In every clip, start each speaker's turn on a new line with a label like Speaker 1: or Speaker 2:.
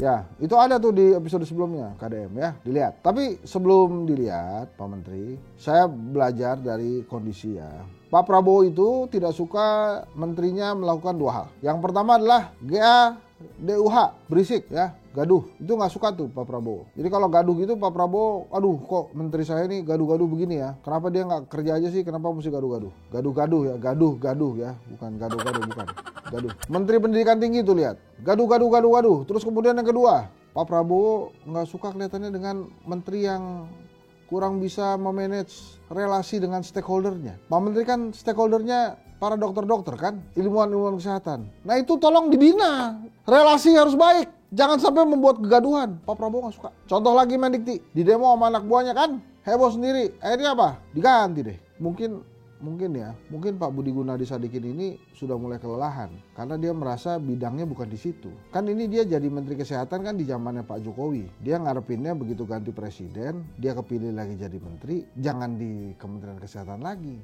Speaker 1: Ya, itu ada tuh di episode sebelumnya KDM ya, dilihat. Tapi sebelum dilihat Pak Menteri, saya belajar dari kondisi ya. Pak Prabowo itu tidak suka menterinya melakukan dua hal. Yang pertama adalah GADUH, berisik ya, gaduh. Itu nggak suka tuh Pak Prabowo. Jadi kalau gaduh gitu Pak Prabowo, aduh kok menteri saya ini gaduh-gaduh begini ya. Kenapa dia nggak kerja aja sih, kenapa mesti gaduh-gaduh? Gaduh-gaduh ya, gaduh-gaduh ya, bukan gaduh-gaduh, bukan. Gaduh. Menteri Pendidikan Tinggi tuh lihat, gaduh. Terus kemudian yang kedua, Pak Prabowo nggak suka kelihatannya dengan menteri yang kurang bisa memanage relasi dengan stakeholdernya. Pak Menteri kan stakeholdernya para dokter-dokter kan, ilmuwan-ilmuwan kesehatan. Nah itu tolong dibina, relasi harus baik, jangan sampai membuat kegaduhan. Pak Prabowo nggak suka. Contoh lagi Mendikti, di demo sama anak buahnya kan, heboh sendiri. Akhirnya apa? Diganti deh. Mungkin Pak Budi Gunadi Sadikin ini sudah mulai kelelahan karena dia merasa bidangnya bukan di situ. Kan ini dia jadi Menteri Kesehatan kan di zamannya Pak Jokowi. Dia ngarepinnya begitu ganti presiden, dia kepilih lagi jadi menteri, jangan di Kementerian Kesehatan lagi.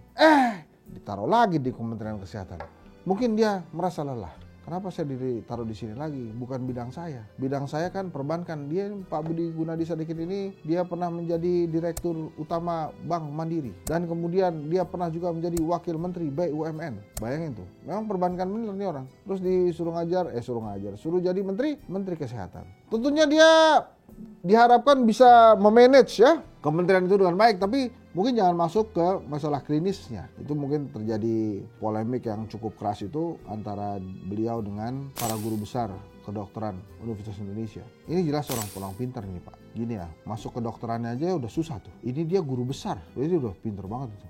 Speaker 1: Ditaruh lagi di Kementerian Kesehatan. Mungkin dia merasa lelah. Kenapa saya ditaruh di sini lagi? Bukan bidang saya. Bidang saya kan perbankan. Dia Pak Budi Gunadi Sadikin ini dia pernah menjadi direktur utama Bank Mandiri dan kemudian dia pernah juga menjadi wakil menteri BUMN. Bayangin tuh. Memang perbankan bener nih orang. Terus suruh jadi menteri kesehatan. Tentunya dia diharapkan bisa memanage ya kementerian itu dengan baik, tapi mungkin jangan masuk ke masalah klinisnya. Itu mungkin terjadi polemik yang cukup keras itu antara beliau dengan para guru besar kedokteran Universitas Indonesia. Ini jelas orang pulang pintar nih Pak. Gini ya, masuk kedokterannya aja udah susah tuh. Ini dia guru besar, jadi udah pintar banget itu.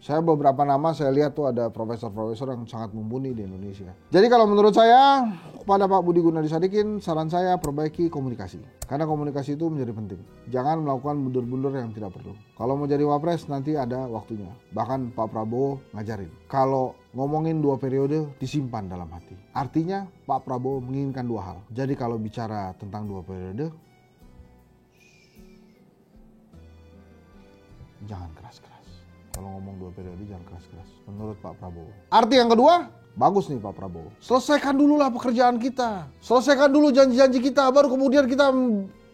Speaker 1: Saya beberapa nama saya lihat tuh ada profesor-profesor yang sangat mumpuni di Indonesia. Jadi kalau menurut saya kepada Pak Budi Gunadi Sadikin, saran saya perbaiki komunikasi. Karena komunikasi itu menjadi penting. Jangan melakukan bundur-bundur yang tidak perlu. Kalau mau jadi wapres nanti ada waktunya. Bahkan Pak Prabowo ngajarin. Kalau ngomongin 2 periode disimpan dalam hati. Artinya Pak Prabowo menginginkan 2 hal. Jadi kalau bicara tentang 2 periode, jangan keras-keras. Kalau ngomong 2 periode jangan keras-keras. Menurut Pak Prabowo. Arti yang kedua, bagus nih Pak Prabowo. Selesaikan dulu lah pekerjaan kita. Selesaikan dulu janji-janji kita. Baru kemudian kita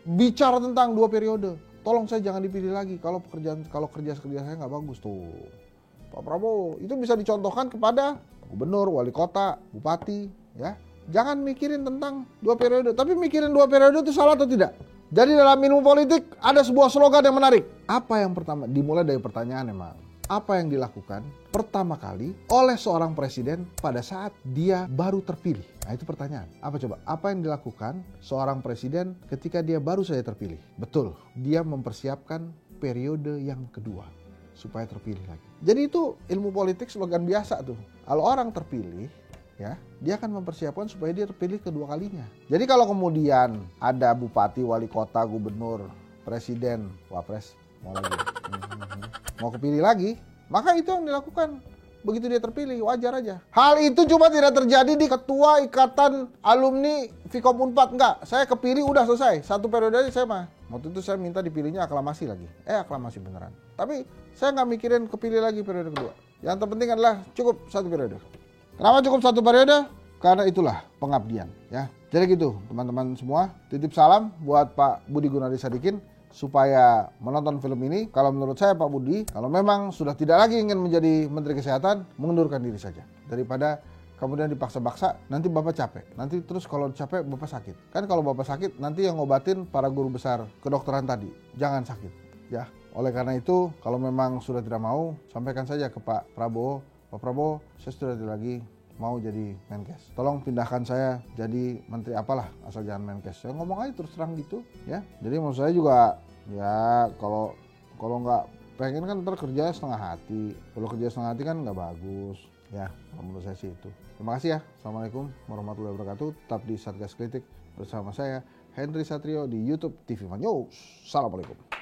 Speaker 1: bicara tentang 2 periode. Tolong saya jangan dipilih lagi. Kalau kerja saya nggak bagus tuh. Pak Prabowo itu bisa dicontohkan kepada gubernur, wali kota, bupati. Ya, jangan mikirin tentang 2 periode. Tapi mikirin 2 periode itu salah atau tidak? Jadi dalam ilmu politik ada sebuah slogan yang menarik. Apa yang pertama? Dimulai dari pertanyaan emang. Apa yang dilakukan pertama kali oleh seorang presiden pada saat dia baru terpilih? Nah itu pertanyaan. Apa coba? Apa yang dilakukan seorang presiden ketika dia baru saja terpilih? Betul, dia mempersiapkan periode yang kedua supaya terpilih lagi. Jadi itu ilmu politik slogan biasa tuh. Kalau orang terpilih, ya, dia akan mempersiapkan supaya dia terpilih kedua kalinya. Jadi kalau kemudian ada bupati, wali kota, gubernur, presiden, wapres, mau kepilih lagi, maka itu yang dilakukan. Begitu dia terpilih, wajar aja. Hal itu cuma tidak terjadi di ketua ikatan alumni Vkom Unpad. Enggak, saya kepilih udah selesai. 1 periode aja saya mah. Waktu itu saya minta dipilihnya aklamasi lagi. Aklamasi beneran. Tapi saya nggak mikirin kepilih lagi periode kedua. Yang terpenting adalah cukup 1 periode. Kenapa cukup 1 periode? Karena itulah pengabdian. Ya. Jadi gitu teman-teman semua. Titip salam buat Pak Budi Gunadi Sadikin. Supaya menonton film ini, kalau menurut saya Pak Budi, kalau memang sudah tidak lagi ingin menjadi Menteri Kesehatan, mengundurkan diri saja. Daripada kemudian dipaksa-paksa, nanti Bapak capek. Nanti terus kalau capek Bapak sakit. Kan kalau Bapak sakit, nanti yang ngobatin para guru besar kedokteran tadi. Jangan sakit. Ya. Oleh karena itu, kalau memang sudah tidak mau, sampaikan saja ke Pak Prabowo. Pak Prabowo, saya sudah tidak lagi mau jadi Menkes. Tolong pindahkan saya jadi menteri apalah, asal jangan Menkes. Saya ngomong aja terus terang gitu, ya. Jadi maksud saya juga, ya kalau nggak pengen kan ntar kerja setengah hati. Kalau kerja setengah hati kan nggak bagus. Ya, menurut saya sih itu. Terima kasih ya. Assalamualaikum warahmatullahi wabarakatuh. Tetap di Satgas Kritik bersama saya, Henry Satrio di YouTube TV News. Assalamualaikum.